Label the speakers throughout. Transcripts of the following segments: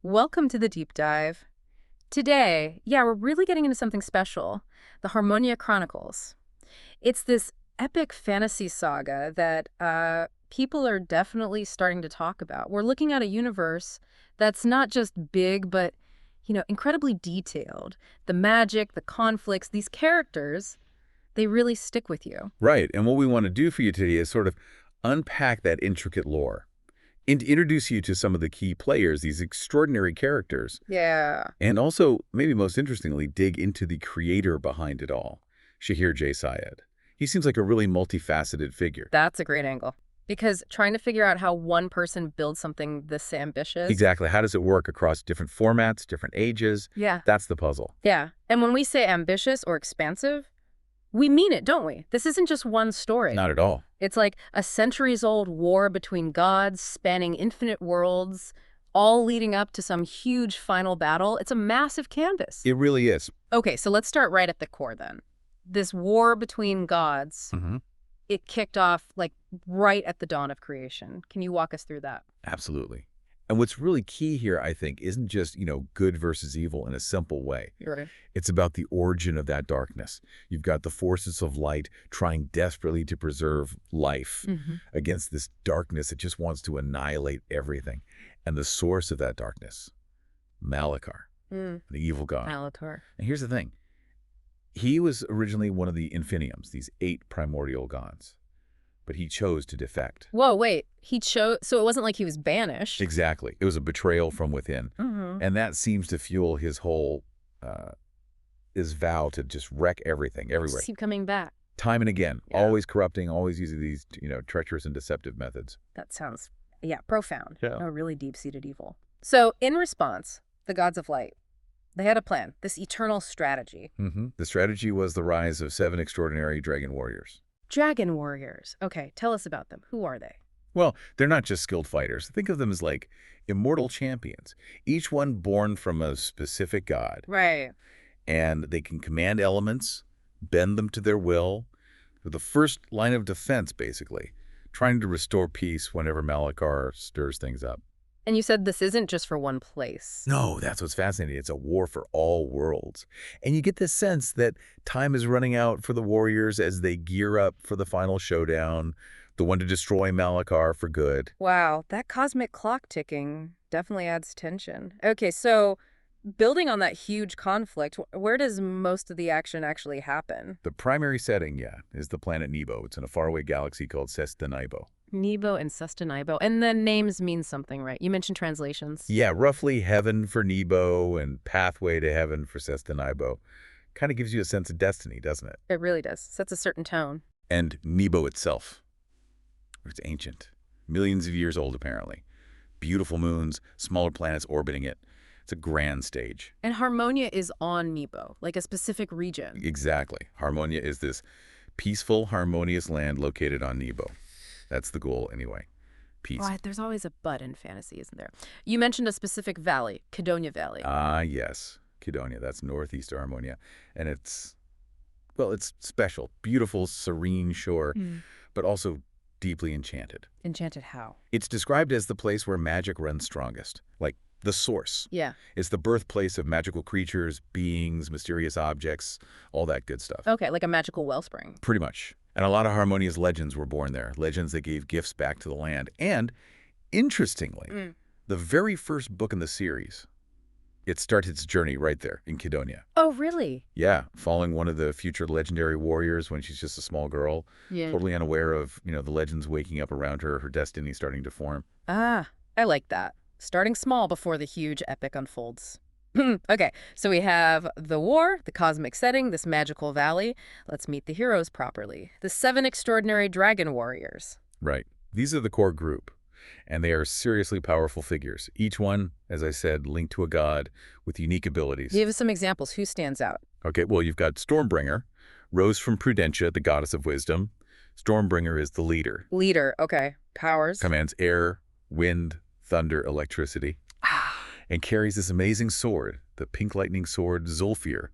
Speaker 1: Welcome to the deep dive. Today, we're really getting into something special, the Harmonya Chronicles. It's this epic fantasy saga that people are definitely starting to talk about. We're looking at a universe that's not just big, but, incredibly detailed. The magic, the conflicts, these characters, they really stick with you.
Speaker 2: Right, and what we want to do for you today is sort of unpack that intricate lore and introduce you to some of the key players, these extraordinary characters.
Speaker 1: Yeah.
Speaker 2: And also, maybe most interestingly, dig into the creator behind it all, SHAHEER J. SYED. He seems like a really multifaceted figure.
Speaker 1: That's a great angle. Because trying to figure out how one person builds something this ambitious.
Speaker 2: Exactly. How does it work across different formats, different ages?
Speaker 1: Yeah.
Speaker 2: That's the puzzle.
Speaker 1: Yeah. And when we say ambitious or expansive, we mean it, don't we? This isn't just one story.
Speaker 2: Not at all.
Speaker 1: It's like a centuries-old war between gods spanning infinite worlds, all leading up to some huge final battle. It's a massive canvas.
Speaker 2: It really is.
Speaker 1: Okay, so let's start right at the core then. This war between gods, it kicked off like right at the dawn of creation. Can you walk us through that?
Speaker 2: Absolutely. And what's really key here, I think, isn't just, good versus evil in a simple way.
Speaker 1: You're right.
Speaker 2: It's about the origin of that darkness. You've got the forces of light trying desperately to preserve life against this darkness that just wants to annihilate everything. And the source of that darkness, Malachar, the evil god.
Speaker 1: Malachar.
Speaker 2: And here's the thing. He was originally one of the Infiniums, these 8 primordial gods. But he chose to defect.
Speaker 1: Whoa, wait. He chose, so it wasn't like he was banished.
Speaker 2: Exactly. It was a betrayal from within. And that seems to fuel his whole, his vow to just wreck everything, everywhere.
Speaker 1: Just keep coming back.
Speaker 2: Time and again.
Speaker 1: Yeah.
Speaker 2: Always corrupting, always using these, treacherous and deceptive methods.
Speaker 1: That sounds, profound.
Speaker 2: Yeah.
Speaker 1: A really deep-seated evil. So in response, the gods of light, they had a plan, this eternal strategy.
Speaker 2: The strategy was the rise of 7 extraordinary dragon warriors.
Speaker 1: Dragon warriors. Okay, tell us about them. Who are they?
Speaker 2: Well, they're not just skilled fighters. Think of them as like immortal champions, each one born from a specific god.
Speaker 1: Right.
Speaker 2: And they can command elements, bend them to their will. They're the first line of defense, basically, trying to restore peace whenever Malachar stirs things up.
Speaker 1: And you said this isn't just for one place.
Speaker 2: No, that's what's fascinating. It's a war for all worlds. And you get this sense that time is running out for the warriors as they gear up for the final showdown, the one to destroy Malachar for good.
Speaker 1: Wow, that cosmic clock ticking definitely adds tension. Okay, so building on that huge conflict, where does most of the action actually happen?
Speaker 2: The primary setting, is the planet Nebo. It's in a faraway galaxy called Nebo.
Speaker 1: Nebo and Sustanaibo. And the names mean something, right? You mentioned translations.
Speaker 2: Yeah, roughly heaven for Nebo and pathway to heaven for Nebo. Kind of gives you a sense of destiny, doesn't it?
Speaker 1: It really does. Sets a certain tone.
Speaker 2: And Nebo itself. It's ancient. Millions of years old, apparently. Beautiful moons, smaller planets orbiting it. It's a grand stage.
Speaker 1: And Harmonya is on Nebo, like a specific region.
Speaker 2: Exactly. Harmonya is this peaceful, harmonious land located on Nebo. That's the goal, anyway. Peace.
Speaker 1: Right, there's always a but in fantasy, isn't there? You mentioned a specific valley, Kydonia Valley.
Speaker 2: Ah, yes. Kydonia, that's northeast of Harmonia. And it's special. Beautiful, serene shore, but also deeply enchanted.
Speaker 1: Enchanted how?
Speaker 2: It's described as the place where magic runs strongest, like the source.
Speaker 1: Yeah.
Speaker 2: It's the birthplace of magical creatures, beings, mysterious objects, all that good stuff.
Speaker 1: Okay, like a magical wellspring.
Speaker 2: Pretty much. And a lot of Harmonia's legends were born there, legends that gave gifts back to the land. And, interestingly, the very first book in the series, it starts its journey right there in Kydonia.
Speaker 1: Oh, really?
Speaker 2: Yeah, following one of the future legendary warriors when she's just a small girl, totally unaware of, the legends waking up around her, her destiny starting to form.
Speaker 1: Ah, I like that. Starting small before the huge epic unfolds. Okay, so we have the war, the cosmic setting, this magical valley. Let's meet the heroes properly. The 7 extraordinary dragon warriors.
Speaker 2: Right. These are the core group, and they are seriously powerful figures. Each one, as I said, linked to a god with unique abilities.
Speaker 1: Give us some examples. Who stands out?
Speaker 2: Okay, well, you've got Stormbringer, rose from Prudentia, the goddess of wisdom. Stormbringer is the leader.
Speaker 1: Leader, okay. Powers?
Speaker 2: Commands air, wind, thunder, electricity. And carries this amazing sword, the pink lightning sword Zulfir.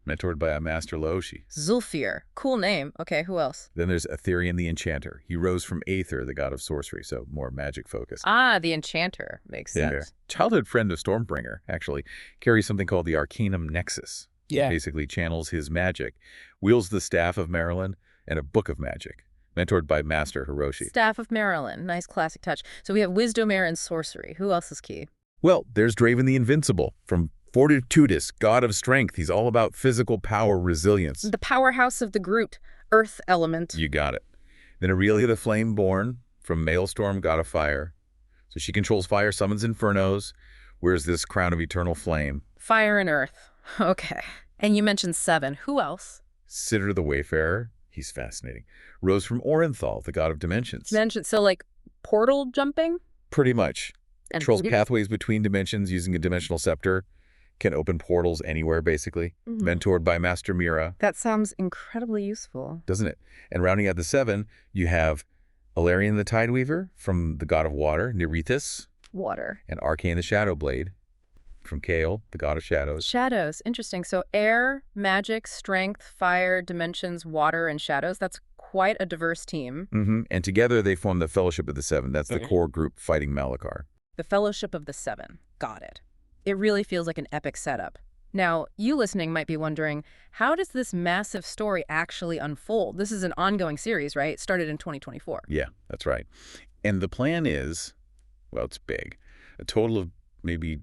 Speaker 2: mentored by a master Laoshi.
Speaker 1: Zulfir. Cool name. Okay, who else?
Speaker 2: Then there's Aetherian the Enchanter. He rose from Aether, the god of sorcery, so more magic-focused.
Speaker 1: Ah, the Enchanter. Makes sense.
Speaker 2: Childhood friend of Stormbringer, actually, carries something called the Arcanum Nexus.
Speaker 1: Yeah.
Speaker 2: Basically channels his magic, wields the Staff of Marilyn, and a Book of Magic, mentored by Master Hiroshi.
Speaker 1: Staff of Marilyn. Nice classic touch. So we have Wisdomer and Sorcery. Who else is key?
Speaker 2: Well, there's Draven the Invincible, from Fortitudis, god of strength. He's all about physical power, resilience.
Speaker 1: The powerhouse of the Groot. Earth element.
Speaker 2: You got it. Then Aurelia the Flameborn, from Maelstrom, god of fire. So she controls fire, summons infernos, wears this crown of eternal flame.
Speaker 1: Fire and earth. Okay. And you mentioned 7. Who else?
Speaker 2: Siddur the Wayfarer. He's fascinating. Rose from Orenthal, the god of dimensions.
Speaker 1: So like portal jumping?
Speaker 2: Pretty much.
Speaker 1: And
Speaker 2: Controls pathways between dimensions using a dimensional scepter. Can open portals anywhere, basically. Mentored by Master Mira.
Speaker 1: That sounds incredibly useful.
Speaker 2: Doesn't it? And rounding out the 7, you have Alarion the Tideweaver from the god of water, Nereithis.
Speaker 1: Water.
Speaker 2: And Arcane the Shadowblade from Kael, the god of shadows.
Speaker 1: Shadows. Interesting. So air, magic, strength, fire, dimensions, water, and shadows. That's quite a diverse team.
Speaker 2: And together they form the Fellowship of the 7. That's the core group fighting Malachar.
Speaker 1: The Fellowship of the 7. Got it. It really feels like an epic setup. Now, you listening might be wondering, how does this massive story actually unfold? This is an ongoing series, right? It started in 2024.
Speaker 2: Yeah, that's right. And the plan is, well, it's big. A total of maybe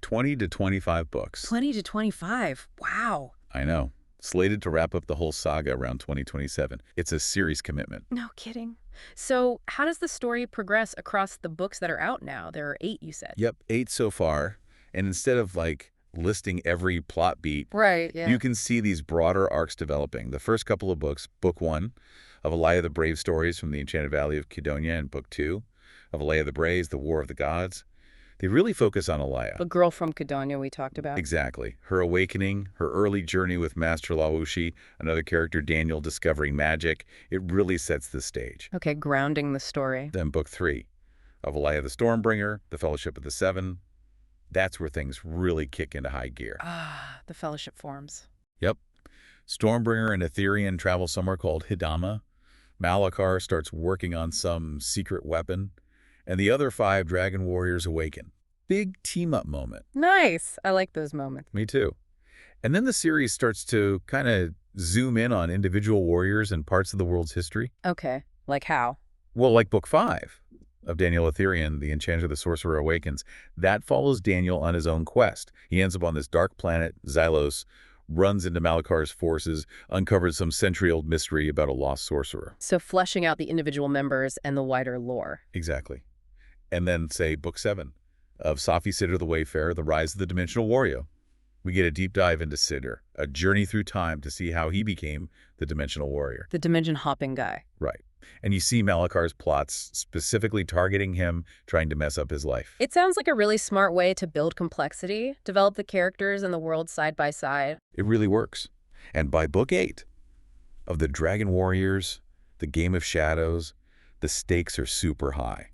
Speaker 2: 20 to 25 books.
Speaker 1: 20 to 25. Wow.
Speaker 2: I know. Slated to wrap up the whole saga around 2027. It's a serious commitment.
Speaker 1: No kidding. So how does the story progress across the books that are out now? There are 8, you said.
Speaker 2: Yep, 8 so far. And instead of like listing every plot beat,
Speaker 1: right, yeah,
Speaker 2: you can see these broader arcs developing. The first couple of books, book 1 of Alaya the Brave stories from the Enchanted Valley of Kidonia, and book 2 of Alaya the Braves, the War of the Gods, they really focus on Alaya.
Speaker 1: The girl from Kidonia we talked about.
Speaker 2: Exactly. Her awakening, her early journey with Master Laoshi, another character, Daniel, discovering magic. It really sets the stage.
Speaker 1: Okay, grounding the story.
Speaker 2: Then book 3 of Alaya the Stormbringer, the Fellowship of the 7. That's where things really kick into high gear.
Speaker 1: Ah, the Fellowship forms.
Speaker 2: Yep. Stormbringer and Aetherian travel somewhere called Hidama. Malachar starts working on some secret weapon. And the other 5 dragon warriors awaken. Big team-up moment.
Speaker 1: Nice. I like those moments.
Speaker 2: Me too. And then the series starts to kind of zoom in on individual warriors and parts of the world's history.
Speaker 1: Okay. Like how?
Speaker 2: Well, like book 5 of Daniel Aetherian, The Enchanter the Sorcerer Awakens. That follows Daniel on his own quest. He ends up on this dark planet, Xylos, runs into Malachar's forces, uncovers some century-old mystery about a lost sorcerer.
Speaker 1: So fleshing out the individual members and the wider lore.
Speaker 2: Exactly. And then, say, book 7 of Safi Siddur the Wayfarer, The Rise of the Dimensional Warrior. We get a deep dive into Siddur, a journey through time to see how he became the Dimensional Warrior.
Speaker 1: The dimension-hopping guy.
Speaker 2: Right. And you see Malachar's plots specifically targeting him, trying to mess up his life.
Speaker 1: It sounds like a really smart way to build complexity, develop the characters and the world side by side.
Speaker 2: It really works. And by book 8 of the Dragon Warriors, the Game of Shadows, the stakes are super high.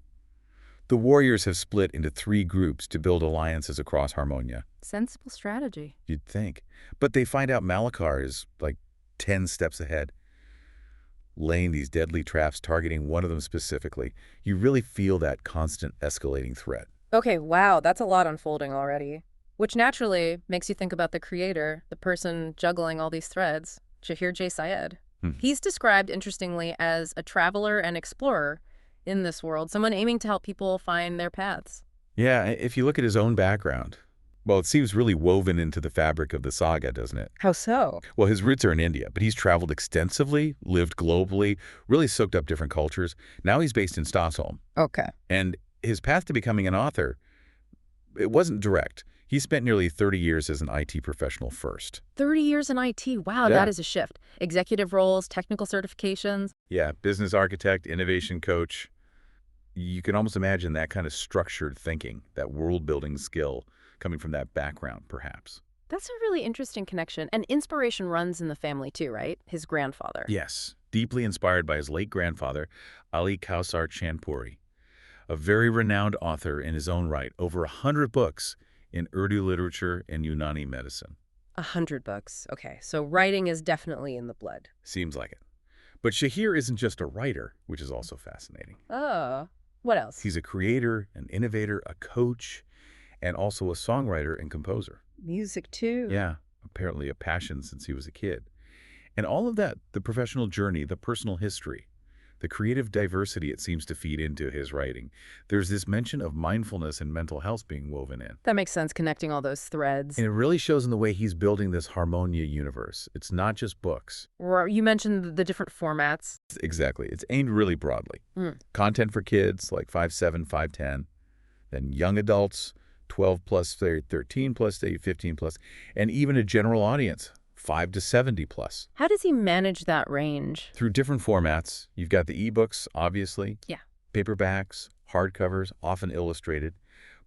Speaker 2: The warriors have split into 3 groups to build alliances across Harmonia.
Speaker 1: Sensible strategy.
Speaker 2: You'd think. But they find out Malachar is like 10 steps ahead, laying these deadly traps targeting one of them specifically. You really feel that constant escalating threat.
Speaker 1: Okay, wow, that's a lot unfolding already. Which naturally makes you think about the creator, the person juggling all these threads, SHAHEER J. SYED. He's described, interestingly, as a traveler and explorer in this world, someone aiming to help people find their paths.
Speaker 2: Yeah, if you look at his own background, well, it seems really woven into the fabric of the saga, doesn't it?
Speaker 1: How so?
Speaker 2: Well, his roots are in India, but he's traveled extensively, lived globally, really soaked up different cultures. Now he's based in Stockholm.
Speaker 1: Okay.
Speaker 2: And his path to becoming an author, it wasn't direct. He spent nearly 30 years as an IT professional first.
Speaker 1: 30 years in IT. Wow,
Speaker 2: Yeah.
Speaker 1: That is a shift. Executive roles, technical certifications.
Speaker 2: Yeah, business architect, innovation coach. You can almost imagine that kind of structured thinking, that world-building skill coming from that background, perhaps.
Speaker 1: That's a really interesting connection. And inspiration runs in the family too, right? His grandfather.
Speaker 2: Yes, deeply inspired by his late grandfather, Ali Kausar Chanpuri, a very renowned author in his own right, over 100 books in Urdu literature and Unani medicine.
Speaker 1: 100 books. Okay, so writing is definitely in the blood.
Speaker 2: Seems like it. But SHAHEER isn't just a writer, which is also fascinating.
Speaker 1: Oh, what else?
Speaker 2: He's a creator, an innovator, a coach, and also a songwriter and composer.
Speaker 1: Music, too.
Speaker 2: Yeah, apparently a passion since he was a kid. And all of that, the professional journey, the personal history, the creative diversity it seems to feed into his writing. There's this mention of mindfulness and mental health being woven in.
Speaker 1: That makes sense, connecting all those threads.
Speaker 2: And it really shows in the way he's building this Harmonya universe. It's not just books.
Speaker 1: You mentioned the different formats.
Speaker 2: Exactly. It's aimed really broadly. Content for kids, like 5-7, 5-10. Then young adults, 12 plus, 13 plus, 15 plus. And even a general audience, 5 to 70 plus.
Speaker 1: How does he manage that range?
Speaker 2: Through different formats. You've got the ebooks, obviously.
Speaker 1: Yeah.
Speaker 2: Paperbacks, hardcovers, often illustrated.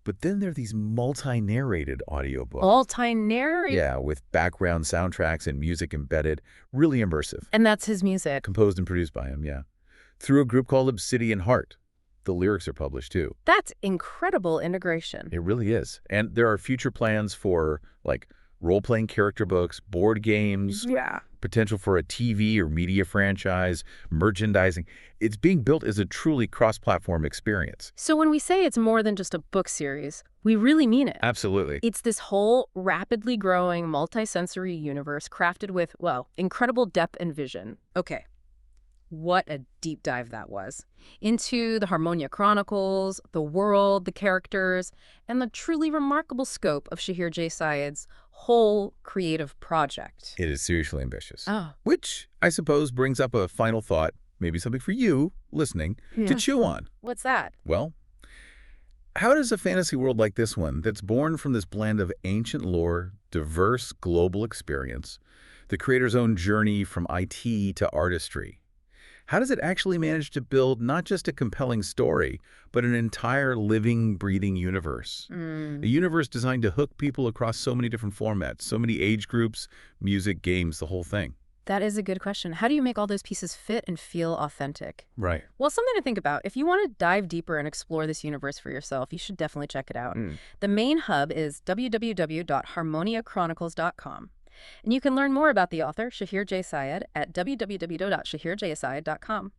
Speaker 2: But then there are these multi-narrated audiobooks.
Speaker 1: Multi-narrated?
Speaker 2: Yeah, with background soundtracks and music embedded. Really immersive.
Speaker 1: And that's his music.
Speaker 2: Composed and produced by him, yeah. Through a group called Obsidian. The lyrics are published, too.
Speaker 1: That's incredible integration.
Speaker 2: It really is. And there are future plans for, like, role-playing character books, board games, potential for a TV or media franchise, merchandising. It's being built as a truly cross-platform experience.
Speaker 1: So when we say it's more than just a book series, we really mean it.
Speaker 2: Absolutely.
Speaker 1: It's this whole rapidly growing multi-sensory universe crafted with, well, incredible depth and vision. Okay. What a deep dive that was. Into the Harmonya Chronicles, the world, the characters, and the truly remarkable scope of SHAHEER J. SYED's whole creative project.
Speaker 2: It is seriously ambitious.
Speaker 1: Oh.
Speaker 2: Which, I suppose, brings up a final thought, maybe something for you, listening, to chew on.
Speaker 1: What's that?
Speaker 2: Well, how does a fantasy world like this one, that's born from this blend of ancient lore, diverse global experience, the creator's own journey from IT to artistry, how does it actually manage to build not just a compelling story, but an entire living, breathing universe? A universe designed to hook people across so many different formats, so many age groups, music, games, the whole thing.
Speaker 1: That is a good question. How do you make all those pieces fit and feel authentic?
Speaker 2: Right.
Speaker 1: Well, something to think about. If you want to dive deeper and explore this universe for yourself, you should definitely check it out. The main hub is www.harmoniachronicles.com. And you can learn more about the author, SHAHEER J. SYED, at www.shaheerjsyed.com.